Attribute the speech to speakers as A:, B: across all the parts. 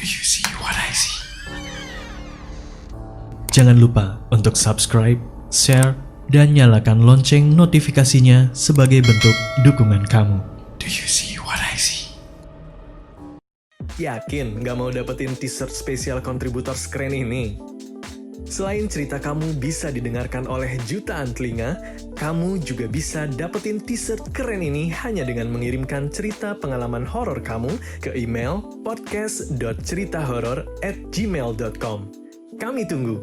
A: Do you see what I see? Jangan lupa untuk subscribe, share, dan nyalakan lonceng notifikasinya sebagai bentuk dukungan kamu. Do you see what I see?
B: Yakin nggak mau dapetin t-shirt spesial kontributor keren ini? Selain cerita kamu bisa didengarkan oleh jutaan telinga, kamu juga bisa dapetin t-shirt keren ini hanya dengan mengirimkan cerita pengalaman horor kamu ke email podcast.ceritahoror@gmail.com. Kami tunggu.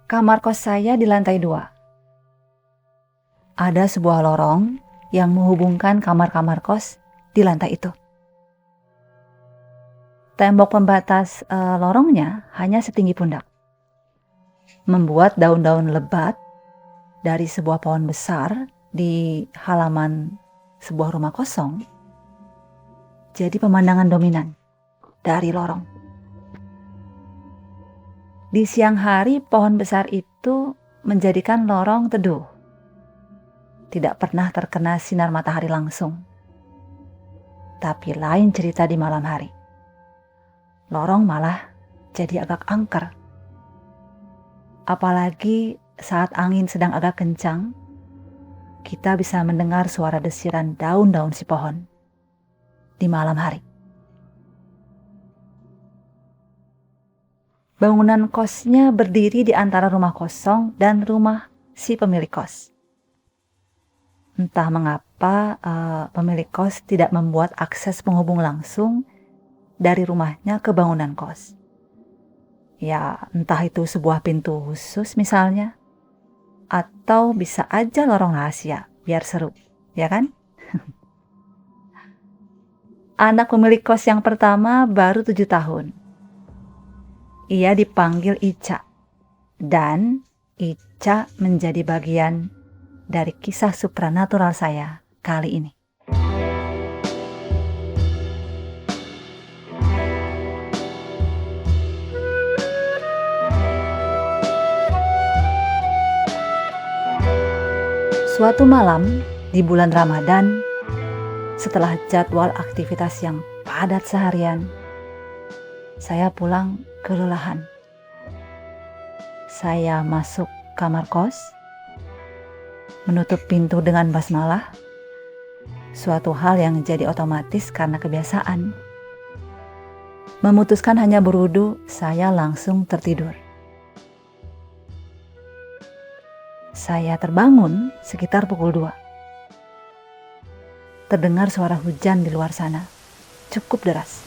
C: Kamar kos saya di lantai 2. Ada sebuah lorong yang menghubungkan kamar-kamar kos di lantai itu. Tembok pembatas lorongnya hanya setinggi pundak. Membuat daun-daun lebat dari sebuah pohon besar di halaman sebuah rumah kosong jadi pemandangan dominan dari lorong. Di siang hari, pohon besar itu menjadikan lorong teduh. Tidak pernah terkena sinar matahari langsung. Tapi lain cerita di malam hari. Lorong malah jadi agak angker. Apalagi saat angin sedang agak kencang, kita bisa mendengar suara desiran daun-daun si pohon di malam hari. Bangunan kosnya berdiri di antara rumah kosong dan rumah si pemilik kos. Entah mengapa pemilik kos tidak membuat akses penghubung langsung dari rumahnya ke bangunan kos. Ya, entah itu sebuah pintu khusus misalnya, atau bisa aja lorong rahasia, biar seru, ya kan? Anak pemilik kos yang pertama baru 7 tahun. Ia dipanggil Ica, dan Ica menjadi bagian dari kisah supranatural saya kali ini. Suatu malam di bulan Ramadan, setelah jadwal aktivitas yang padat seharian, saya pulang kelelahan. Saya masuk kamar kos, menutup pintu dengan basmalah, suatu hal yang jadi otomatis karena kebiasaan. Memutuskan hanya berwudu, saya langsung tertidur. Saya terbangun sekitar pukul 2. Terdengar suara hujan di luar sana, cukup deras.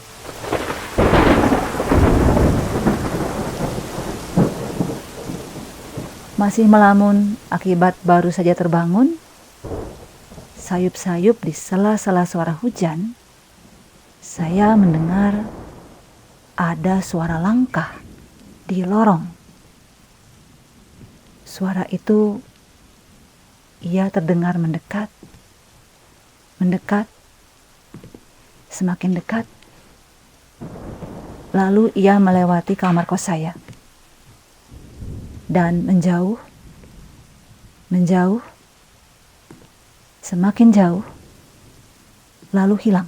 C: Masih melamun akibat baru saja terbangun, sayup-sayup di sela-sela suara hujan, saya mendengar ada suara langkah di lorong. Suara itu ia terdengar mendekat, semakin dekat. Lalu ia melewati kamar kos saya. Dan menjauh, semakin jauh, lalu hilang.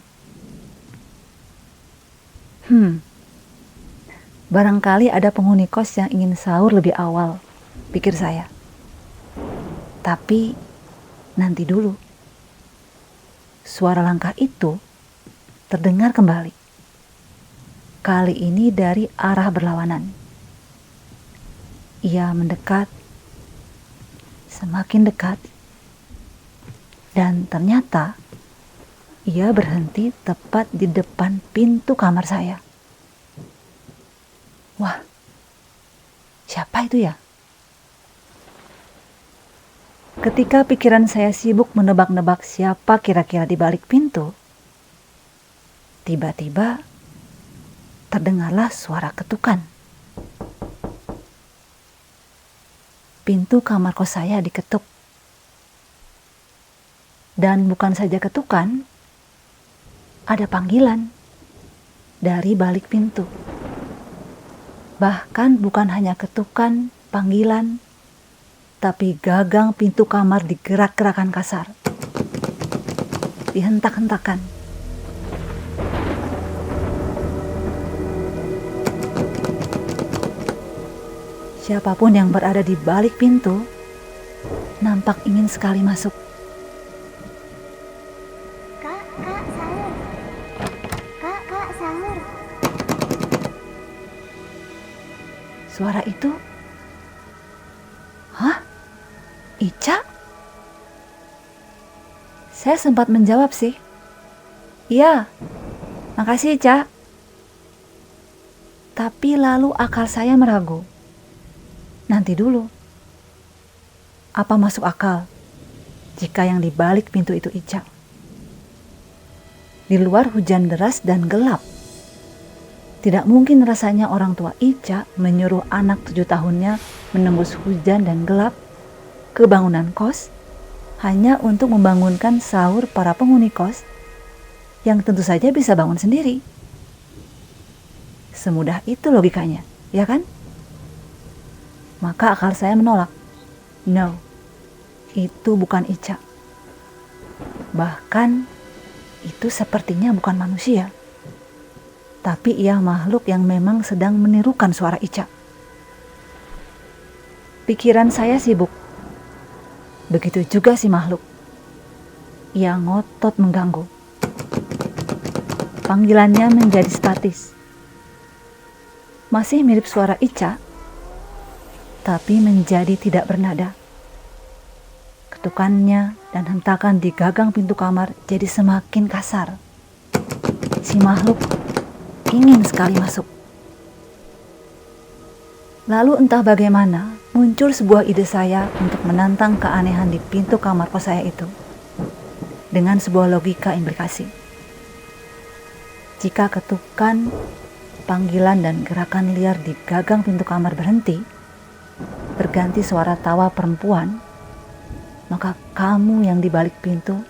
C: Barangkali ada penghuni kos yang ingin sahur lebih awal, pikir saya. Tapi nanti dulu. Suara langkah itu terdengar kembali. Kali ini dari arah berlawanan. Ia mendekat, semakin dekat, dan ternyata ia berhenti tepat di depan pintu kamar saya. Wah, siapa itu ya? Ketika pikiran saya sibuk menebak-nebak siapa kira-kira di balik pintu, tiba-tiba terdengarlah suara ketukan. Pintu kamar kos saya diketuk. Dan bukan saja ketukan, ada panggilan dari balik pintu. Bahkan bukan hanya ketukan, panggilan, tapi gagang pintu kamar digerak-gerakan kasar. dihentak-hentakan. Siapapun yang berada di balik pintu nampak ingin sekali masuk.
D: Kak sahur. Kak sahur.
C: Suara itu, hah? Ica? Saya sempat menjawab sih. Iya, makasih Ica. Tapi lalu akal saya meragu. Nanti dulu. Apa masuk akal jika yang di balik pintu itu Ica? Di luar hujan deras dan gelap. Tidak mungkin rasanya orang tua Ica menyuruh anak 7 tahunnya menembus hujan dan gelap ke bangunan kos hanya untuk membangunkan sahur para penghuni kos yang tentu saja bisa bangun sendiri. Semudah itu logikanya, ya kan? Maka akal saya menolak. No, itu bukan Ica. Bahkan itu sepertinya bukan manusia. Tapi ia makhluk yang memang sedang menirukan suara Ica. Pikiran saya sibuk. Begitu juga si makhluk. Ia ngotot mengganggu. Panggilannya menjadi statis. Masih mirip suara Ica, tapi menjadi tidak bernada. Ketukannya dan hentakan di gagang pintu kamar jadi semakin kasar. Si makhluk ingin sekali masuk. Lalu entah bagaimana muncul sebuah ide saya untuk menantang keanehan di pintu kamar kos saya itu dengan sebuah logika implikasi. Jika ketukan, panggilan dan gerakan liar di gagang pintu kamar berhenti, berganti suara tawa perempuan, maka kamu yang di balik pintu,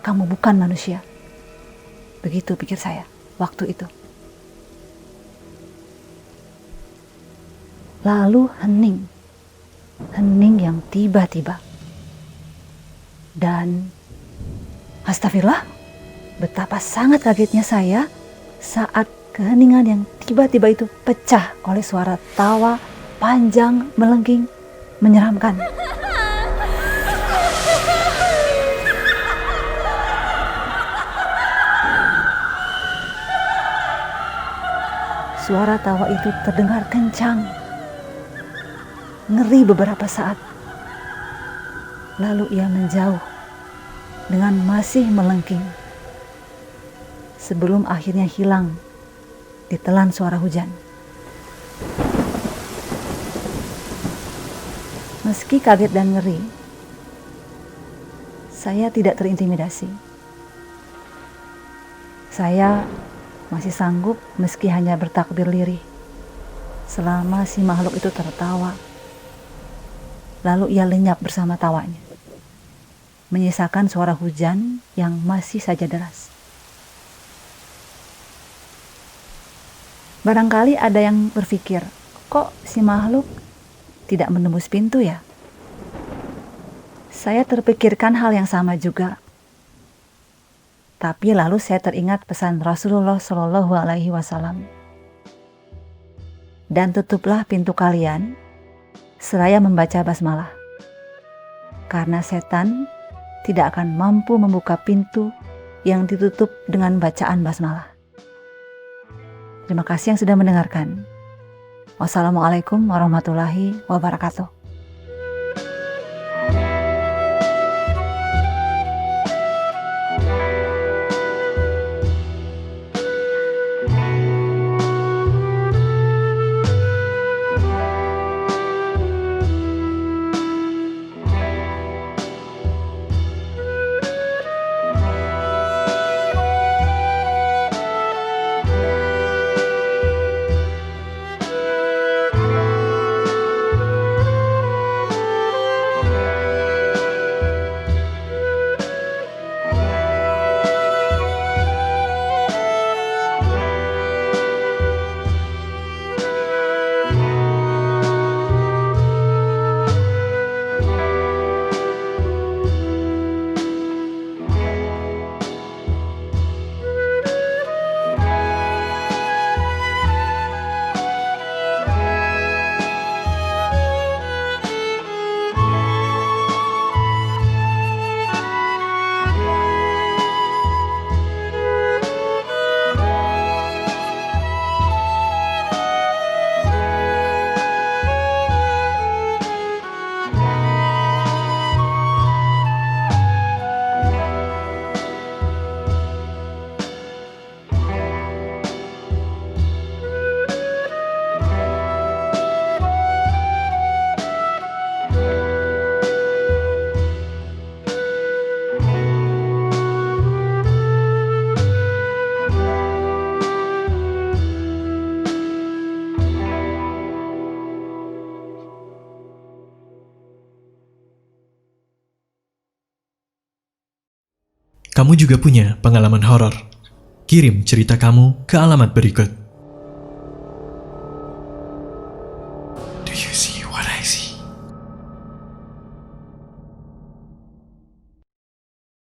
C: kamu bukan manusia. Begitu pikir saya waktu itu. Lalu hening yang tiba-tiba. Dan astagfirullah, betapa sangat kagetnya saya saat keheningan yang tiba-tiba itu pecah oleh suara tawa panjang, melengking, menyeramkan. Suara tawa itu terdengar kencang, ngeri beberapa saat. Lalu ia menjauh dengan masih melengking, sebelum akhirnya hilang ditelan suara hujan. Meski kaget dan ngeri, saya tidak terintimidasi. Saya masih sanggup meski hanya bertakbir lirih selama si makhluk itu tertawa. Lalu ia lenyap bersama tawanya, menyisakan suara hujan yang masih saja deras. Barangkali ada yang berpikir, kok si makhluk tidak menembus pintu ya? Saya terpikirkan hal yang sama juga. Tapi lalu saya teringat pesan Rasulullah Shallallahu Alaihi Wasallam. Dan tutuplah pintu kalian seraya membaca basmalah. Karena setan tidak akan mampu membuka pintu yang ditutup dengan bacaan basmalah. Terima kasih yang sudah mendengarkan. Wassalamualaikum warahmatullahi wabarakatuh.
A: kamu juga punya pengalaman horor? Kirim cerita kamu ke alamat berikut.